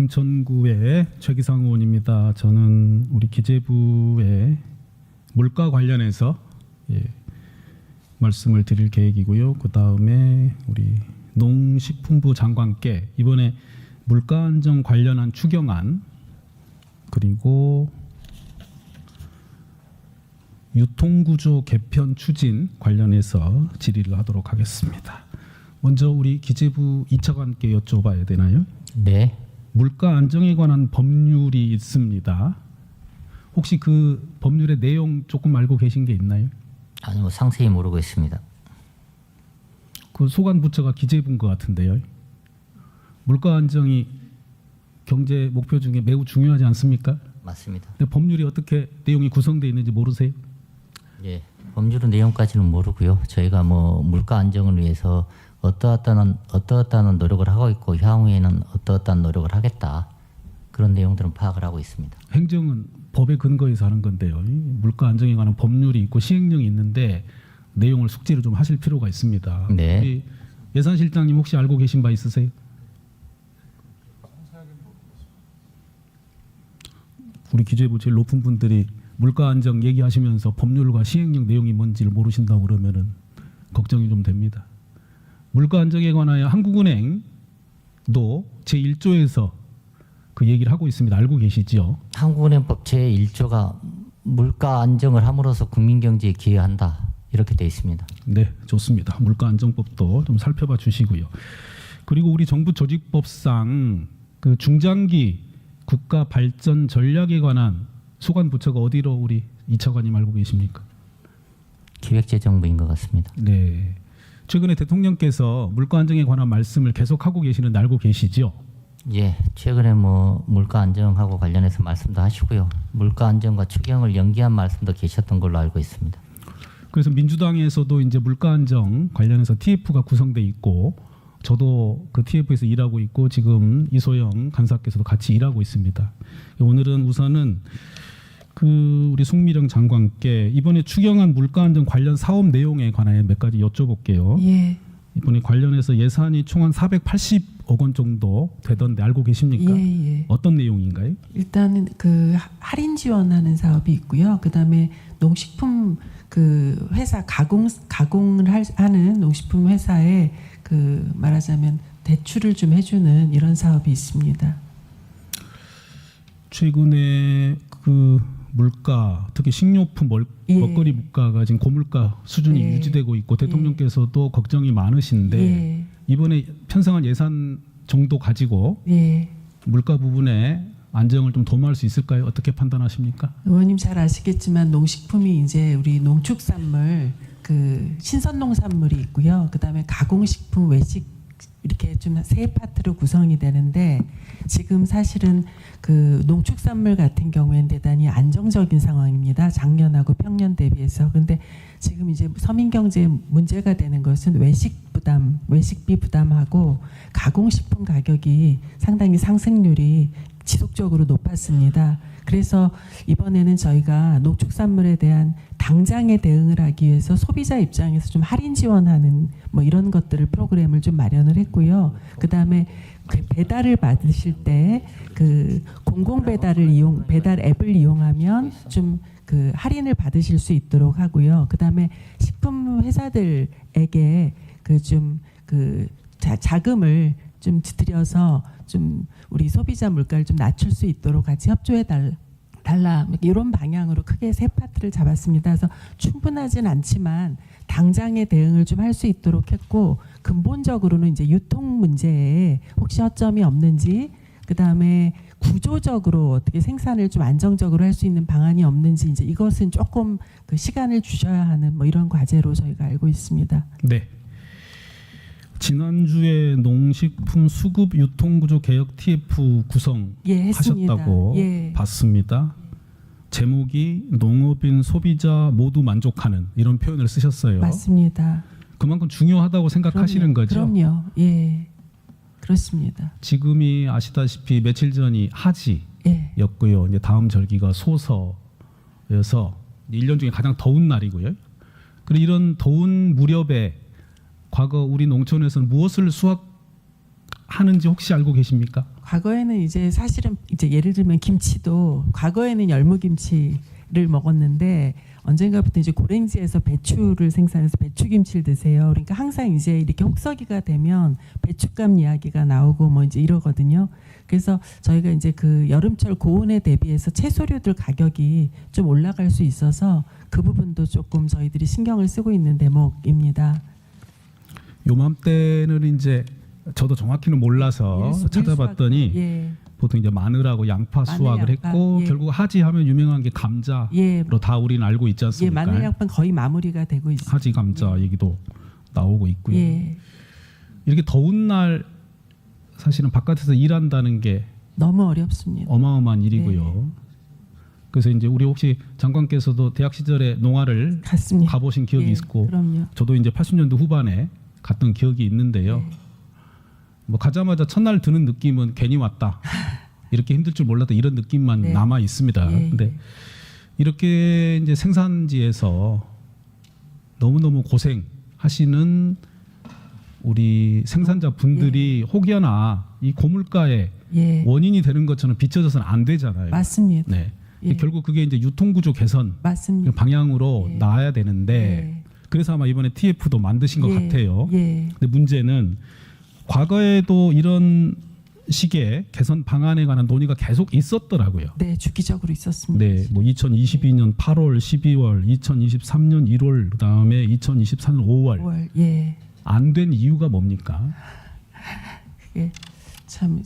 인천구의 최기상 의원입니다. 저는 우리 기재부의 물가 관련해서 말씀을 드릴 계획이고요. 그 다음에 우리 농식품부 장관께 이번에 물가 안정 관련한 추경안 그리고 유통구조 개편 추진 관련해서 질의를 하도록 하겠습니다. 먼저 우리 기재부 이차관께 여쭤봐야 되나요? 네. 물가 안정에 관한 법률이 있습니다. 혹시 그 법률의 내용 조금 알고 계신 게 있나요? 아니 뭐 상세히 모르고 있습니다. 그 소관 부처가 기재부인 것 같은데요. 물가 안정이 경제 목표 중에 매우 중요하지 않습니까? 맞습니다. 근데 법률이 어떻게 내용이 구성되어 있는지 모르세요? 예. 법률의 내용까지는 모르고요. 저희가 뭐 물가 안정을 위해서 어떠한 노력을 하고 있고 향후에는 어떠한 노력을 하겠다. 그런 내용들은 파악을 하고 있습니다. 행정은 법에 근거해서 하는 건데요. 물가 안정에 관한 법률이 있고 시행령이 있는데 내용을 숙지를 좀 하실 필요가 있습니다. 네. 우리 예산실장님 혹시 알고 계신 바 있으세요? 우리 기재부 제일 높은 분들이 물가 안정 얘기하시면서 법률과 시행령 내용이 뭔지를 모르신다고 그러면은 걱정이 좀 됩니다. 물가 안정에 관하여 한국은행도 제1조에서 그 얘기를 하고 있습니다. 알고 계시죠? 한국은행법 제1조가 물가 안정을 함으로써 국민 경제에 기여한다. 이렇게 되어 있습니다. 네, 좋습니다. 물가 안정법도 좀 살펴봐 주시고요. 그리고 우리 정부 조직법상 그 중장기 국가 발전 전략에 관한 소관 부처가 어디로 우리 이 차관님 알고 계십니까? 기획재정부인 것 같습니다. 네. 최근에 대통령께서 물가 안정에 관한 말씀을 계속하고 계시는데 알고 계시죠? 예. 최근에 뭐 물가 안정하고 관련해서 말씀도 하시고요. 물가 안정과 추경을 연기한 말씀도 계셨던 걸로 알고 있습니다. 그래서 민주당에서도 이제 물가 안정 관련해서 TF가 구성돼 있고 저도 그 TF에서 일하고 있고 지금 이소영 간사께서도 같이 일하고 있습니다. 오늘은 우선은 그 우리 송미령 장관께 이번에 추경안 물가 안정 관련 사업 내용에 관하여 몇 가지 여쭤볼게요. 예. 이번에 관련해서 예산이 총 한 480억 원 정도 되던데 알고 계십니까? 예. 어떤 내용인가요? 일단은 그 할인 지원하는 사업이 있고요. 그다음에 농식품 그 회사 가공을 하는 농식품 회사에 그 말하자면 대출을 좀 해주는 이런 사업이 있습니다. 최근에 그 물가 특히 식료품 먹거리 물가가 지금 고물가 수준이 유지되고 있고 대통령께서도 걱정이 많으신데 이번에 편성한 예산 정도 가지고 물가 부분에 안정을 좀 도모할 수 있을까요? 어떻게 판단하십니까? 의원님 잘 아시겠지만 농식품이 이제 우리 농축산물 그 신선농산물이 있고요. 그다음에 가공식품 외식 이렇게 좀 세 파트로 구성이 되는데 지금 사실은 그 농축산물 같은 경우에는 대단히 안정적인 상황입니다. 작년하고 평년 대비해서. 근데 지금 이제 서민 경제에 문제가 되는 것은 외식비 부담하고 가공식품 가격이 상당히 상승률이 지속적으로 높았습니다. 그래서 이번에는 저희가 농축산물에 대한 당장에 대응을 하기 위해서 소비자 입장에서 좀 할인 지원하는 뭐 이런 것들을 프로그램을 좀 마련을 했고요. 그다음에 그 배달을 받으실 때 그 공공 배달 앱을 이용하면 좀 그 할인을 받으실 수 있도록 하고요. 그다음에 식품 회사들에게 그 좀 그 자금을 좀 들여서 좀 우리 소비자 물가를 좀 낮출 수 있도록 같이 협조해 달라 이런 방향으로 크게 세 파트를 잡았습니다. 그래서 충분하진 않지만 당장의 대응을 좀 할 수 있도록 했고 근본적으로는 이제 유통 문제에 혹시 허점이 없는지 그다음에 구조적으로 어떻게 생산을 좀 안정적으로 할 수 있는 방안이 없는지 이제 이것은 조금 그 시간을 주셔야 하는 뭐 이런 과제로 저희가 알고 있습니다. 네. 지난주에 농식품 수급 유통구조 개혁 TF 구성하셨다고 봤습니다. 제목이 농업인 소비자 모두 만족하는 이런 표현을 쓰셨어요. 맞습니다. 그만큼 중요하다고 생각하시는 거죠? 그럼요. 예, 그렇습니다. 지금이 아시다시피 며칠 전이 하지였고요. 이제 다음 절기가 소서여서 1년 중에 가장 더운 날이고요. 그리고 이런 더운 무렵에 과거 우리 농촌에서는 무엇을 수확하는지 혹시 알고 계십니까? 과거에는 이제 사실은 이제 예를 들면 김치도 과거에는 열무김치를 먹었는데 언젠가부터 이제 고랭지에서 배추를 생산해서 배추김치를 드세요. 그러니까 항상 이제 이렇게 혹서기가 되면 배춧감 이야기가 나오고 뭐 이제 이러거든요. 그래서 저희가 이제 그 여름철 고온에 대비해서 채소류들 가격이 좀 올라갈 수 있어서 그 부분도 조금 저희들이 신경을 쓰고 있는 대목입니다. 요맘때는 이제 저도 정확히는 몰라서 찾아봤더니 예. 보통 이제 마늘하고 양파 마늘, 수확을 양파, 했고 예. 결국 하지하면 유명한 게 감자로 예. 다 우리는 알고 있지 예, 않습니까? 마늘 양파는 거의 마무리가 되고 있습니다. 하지 감자 얘기도 나오고 있고요. 예. 이렇게 더운 날 사실은 바깥에서 일한다는 게 너무 어렵습니다. 어마어마한 일이고요. 네. 그래서 이제 우리 혹시 장관께서도 대학 시절에 농화를 같습니다. 가보신 기억이 예, 있고 그럼요. 저도 이제 80년대 후반에 갔던 기억이 있는데요. 네. 뭐 가자마자 첫날 드는 느낌은 괜히 왔다. 이렇게 힘들 줄 몰랐다 이런 느낌만 네. 남아 있습니다. 예, 근데 이렇게 이제 생산지에서 너무너무 고생하시는 우리 생산자 분들이 혹여나 이 고물가의 예. 원인이 되는 것처럼 비춰져서는 안 되잖아요. 맞습니다. 네. 예. 결국 그게 이제 유통구조 개선 맞습니다. 방향으로 예. 나아야 되는데 예. 그래서 아마 이번에 TF도 만드신 것 예. 같아요. 예. 근데 문제는 과거에도 이런 식의 개선 방안에 관한 논의가 계속 있었더라고요. 네, 주기적으로 있었습니다. 네, 뭐 2022년 8월, 12월, 2023년 1월, 그다음에 2024년 5월 5월. 예. 안 된 이유가 뭡니까? 예. 참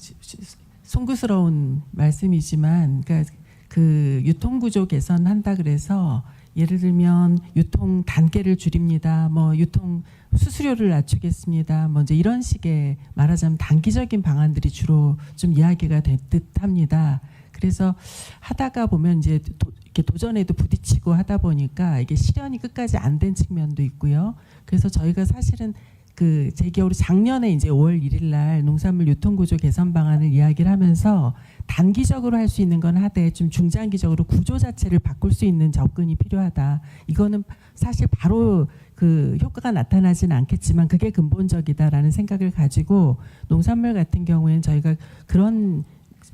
송구스러운 말씀이지만 그러니까 그 유통구조 개선한다 그래서 예를 들면 유통 단계를 줄입니다. 뭐 유통 수수료를 낮추겠습니다. 뭐 이제 이런 식의 말하자면 단기적인 방안들이 주로 좀 이야기가 될 듯합니다. 그래서 하다가 보면 이제 이렇게 도전에도 부딪히고 하다 보니까 이게 실현이 끝까지 안 된 측면도 있고요. 그래서 저희가 사실은 그 제 기억으로 작년에 이제 5월 1일 날 농산물 유통구조 개선 방안을 이야기를 하면서 단기적으로 할 수 있는 건 하되 좀 중장기적으로 구조 자체를 바꿀 수 있는 접근이 필요하다. 이거는 사실 바로 그 효과가 나타나지는 않겠지만 그게 근본적이다라는 생각을 가지고 농산물 같은 경우에는 저희가 그런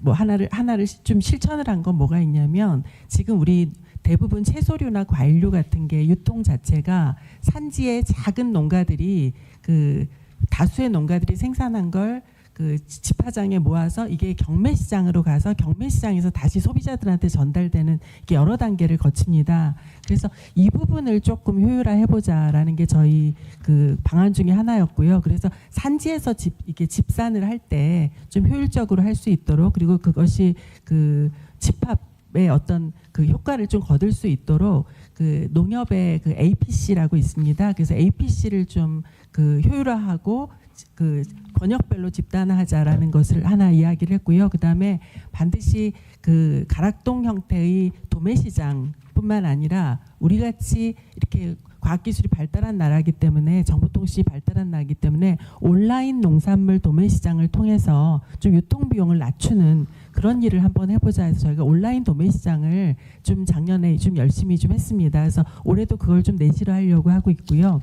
뭐 하나를 좀 실천을 한 건 뭐가 있냐면 지금 우리 대부분 채소류나 과일류 같은 게 유통 자체가 산지의 작은 농가들이 그 다수의 농가들이 생산한 걸 그 집화장에 모아서 이게 경매 시장으로 가서 경매 시장에서 다시 소비자들한테 전달되는 이게 여러 단계를 거칩니다. 그래서 이 부분을 조금 효율화해 보자라는 게 저희 그 방안 중에 하나였고요. 그래서 산지에서 이게 집산을 할 때 좀 효율적으로 할 수 있도록 그리고 그것이 그 집합의 어떤 그 효과를 좀 거둘 수 있도록 그 농협의 그 APC라고 있습니다. 그래서 APC를 좀 그 효율화하고 그 권역별로 집단화하자라는 것을 하나 이야기를 했고요. 그다음에 반드시 그 가락동 형태의 도매시장뿐만 아니라 우리 같이 이렇게 과학기술이 발달한 나라이기 때문에 정보통신이 발달한 나라이기 때문에 온라인 농산물 도매시장을 통해서 좀 유통비용을 낮추는 그런 일을 한번 해보자 해서 저희가 온라인 도매시장을 좀 작년에 좀 열심히 좀 했습니다. 그래서 올해도 그걸 좀 내실화하려고 하고 있고요.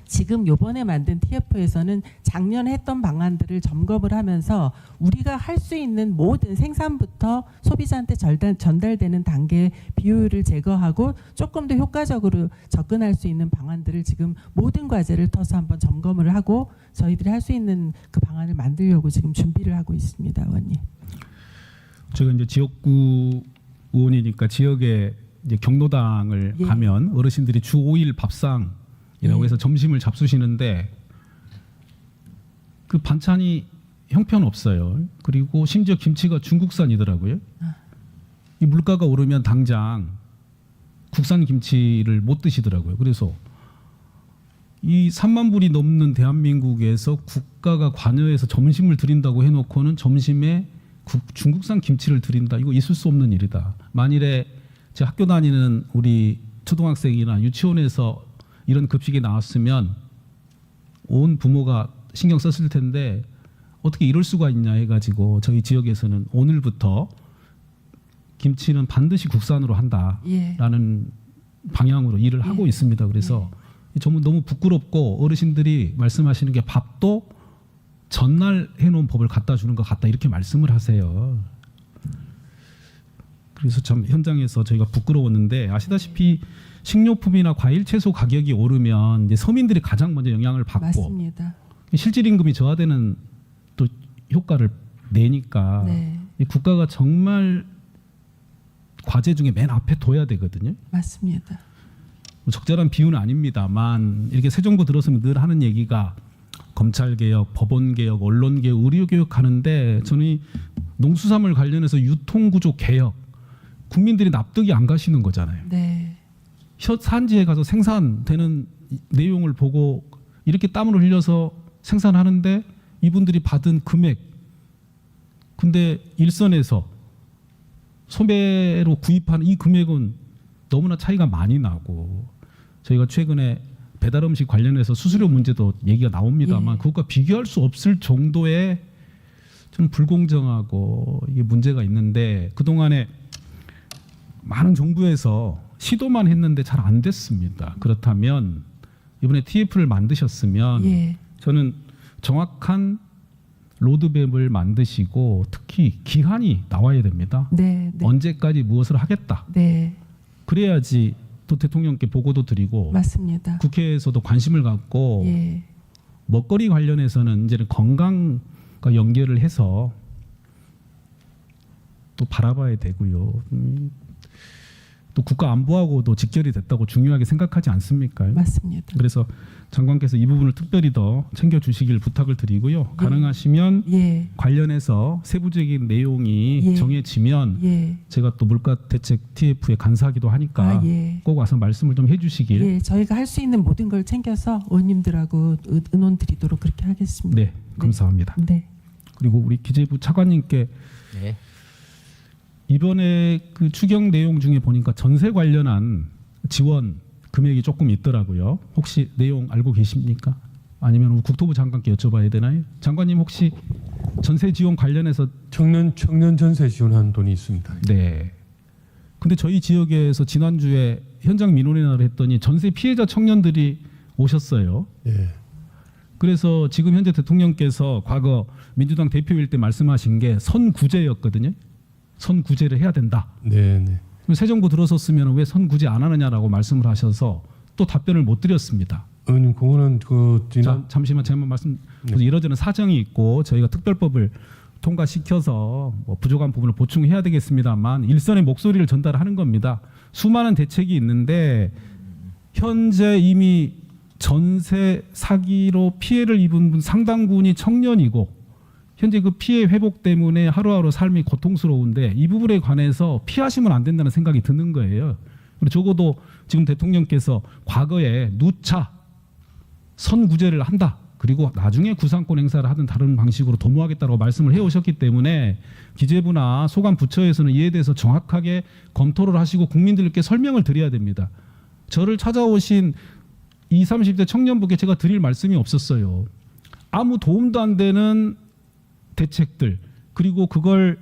지금 요번에 만든 TF에서는 작년에 했던 방안들을 점검을 하면서 우리가 할 수 있는 모든 생산부터 소비자한테 전달되는 단계 비효율을 제거하고 조금 더 효과적으로 접근할 수 있는 방안들을 지금 모든 과제를 터서 한번 점검을 하고 저희들이 할 수 있는 그 방안을 만들려고 지금 준비를 하고 있습니다, 의원님. 제가 이제 지역구 의원이니까 지역에 이제 경로당을 예. 가면 어르신들이 주 5일 밥상 이라고 예. 해서 점심을 잡수시는데 그 반찬이 형편없어요. 그리고 심지어 김치가 중국산이더라고요. 이 물가가 오르면 당장 국산 김치를 못 드시더라고요. 그래서 이 3만 불이 넘는 대한민국에서 국가가 관여해서 점심을 드린다고 해놓고는 점심에 중국산 김치를 드린다. 이거 있을 수 없는 일이다. 만일에 제 학교 다니는 우리 초등학생이나 유치원에서 이런 급식이 나왔으면 온 부모가 신경 썼을 텐데 어떻게 이럴 수가 있냐 해가지고 저희 지역에서는 오늘부터 김치는 반드시 국산으로 한다라는 방향으로 일을 하고 있습니다. 그래서 정말 너무 부끄럽고 어르신들이 말씀하시는 게 밥도 전날 해놓은 법을 갖다 주는 것 같다 이렇게 말씀을 하세요. 그래서 참 현장에서 저희가 부끄러웠는데 아시다시피 식료품이나 과일 채소 가격이 오르면 이제 서민들이 가장 먼저 영향을 받고 맞습니다. 실질 임금이 저하되는 또 효과를 내니까 네, 이 국가가 정말 과제 중에 맨 앞에 둬야 되거든요. 맞습니다. 뭐 적절한 비유는 아닙니다만 이렇게 새 정부 들어서면 늘 하는 얘기가 검찰 개혁, 법원 개혁, 언론 개혁, 의료 개혁 하는데 저는 이 농수산물 관련해서 유통 구조 개혁 국민들이 납득이 안 가시는 거잖아요. 네, 산지에 가서 생산되는 내용을 보고 이렇게 땀을 흘려서 생산하는데 이분들이 받은 금액 근데 일선에서 소매로 구입하는 이 금액은 너무나 차이가 많이 나고 저희가 최근에 배달 음식 관련해서 수수료 문제도 얘기가 나옵니다만 예. 그것과 비교할 수 없을 정도의 좀 불공정하고 이게 문제가 있는데 그동안에 많은 정부에서 시도만 했는데 잘 안 됐습니다. 그렇다면 이번에 TF를 만드셨으면 예, 저는 정확한 로드맵을 만드시고 특히 기한이 나와야 됩니다. 네, 네, 언제까지 무엇을 하겠다. 네, 그래야지 또 대통령께 보고도 드리고 맞습니다. 국회에서도 관심을 갖고 예, 먹거리 관련해서는 이제는 건강과 연결을 해서 또 바라봐야 되고요. 또 국가 안보하고도 직결이 됐다고 중요하게 생각하지 않습니까? 맞습니다. 그래서 장관께서 이 부분을 특별히 더 챙겨주시길 부탁을 드리고요. 가능하시면 예, 관련해서 세부적인 내용이 예. 정해지면 예, 제가 또 물가 대책 TF에 간사하기도 하니까 아, 예. 꼭 와서 말씀을 좀 해주시길. 예, 저희가 할 수 있는 모든 걸 챙겨서 의원님들하고 의논 드리도록 그렇게 하겠습니다. 네, 감사합니다. 네, 그리고 우리 기재부 차관님께 네. 이번에 그 추경 내용 중에 보니까 전세 관련한 지원 금액이 조금 있더라고요. 혹시 내용 알고 계십니까? 아니면 우리 국토부 장관께 여쭤봐야 되나요? 장관님 혹시 전세 지원 관련해서 청년 전세 지원한 돈이 있습니다. 네. 근데 저희 지역에서 지난주에 현장 민원인을 했더니 전세 피해자 청년들이 오셨어요. 예. 그래서 지금 현재 대통령께서 과거 민주당 대표일 때 말씀하신 게 선구제였거든요. 선구제를 해야 된다. 네, 네. 그럼 새 정부 들어섰으면 왜 선구제 안 하느냐라고 말씀을 하셔서 또 답변을 못 드렸습니다. 의원님 그거는 그 자, 지난 잠시만 제가 말씀. 이러저런 사정이 있고 저희가 특별법을 통과시켜서 뭐 부족한 부분을 보충해야 되겠습니다만 일선의 목소리를 전달하는 겁니다. 수많은 대책이 있는데 현재 이미 전세 사기로 피해를 입은 분 상당군이 청년이고 현재 그 피해 회복 때문에 하루하루 삶이 고통스러운데 이 부분에 관해서 피하시면 안 된다는 생각이 드는 거예요. 그리고 적어도 지금 대통령께서 과거에 누차 선구제를 한다. 그리고 나중에 구상권 행사를 하든 다른 방식으로 도모하겠다고 말씀을 해오셨기 때문에 기재부나 소관 부처에서는 이에 대해서 정확하게 검토를 하시고 국민들께 설명을 드려야 됩니다. 저를 찾아오신 20, 30대 청년분께 제가 드릴 말씀이 없었어요. 아무 도움도 안 되는 대책들 그리고 그걸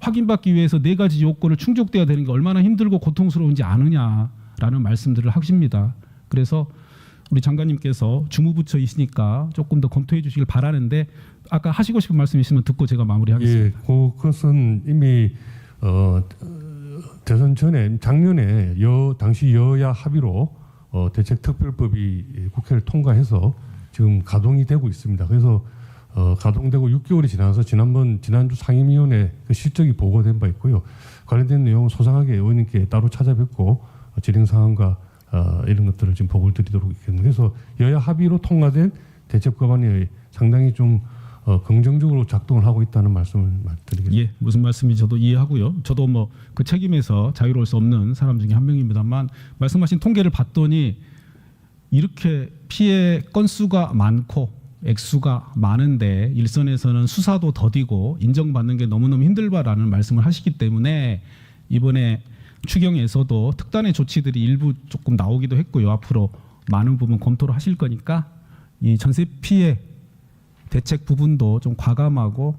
확인받기 위해서 네 가지 요건을 충족돼야 되는 게 얼마나 힘들고 고통스러운지 아느냐라는 말씀들을 하십니다. 그래서 우리 장관님께서 주무부처이시니까 조금 더 검토해 주시길 바라는데 아까 하시고 싶은 말씀 있으면 듣고 제가 마무리하겠습니다. 예, 그것은 이미 대선 전에 작년에 당시 여야 합의로 대책특별법이 국회를 통과해서 지금 가동이 되고 있습니다. 그래서 가동되고 6개월이 지나서 지난주 상임위원회 그 실적이 보고된 바 있고요. 관련된 내용은 소상하게 의원님께 따로 찾아뵙고 진행 사항과 이런 것들을 지금 보고를 드리도록 있겠습니다. 그래서 여야 합의로 통과된 대책 법안이 상당히 좀 긍정적으로 작동을 하고 있다는 말씀을 드리겠습니다. 예, 무슨 말씀인지 저도 이해하고요. 저도 뭐 그 책임에서 자유로울 수 없는 사람 중에 한 명입니다만 말씀하신 통계를 봤더니 이렇게 피해 건수가 많고 액수가 많은데 일선에서는 수사도 더디고 인정받는 게 너무너무 힘들다라는 말씀을 하시기 때문에 이번에 추경에서도 특단의 조치들이 일부 조금 나오기도 했고요. 앞으로 많은 부분 검토를 하실 거니까 이 전세 피해 대책 부분도 좀 과감하고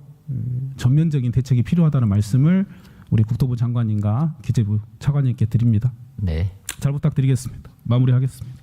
전면적인 대책이 필요하다는 말씀을 우리 국토부 장관님과 기재부 차관님께 드립니다. 네. 잘 부탁드리겠습니다. 마무리하겠습니다.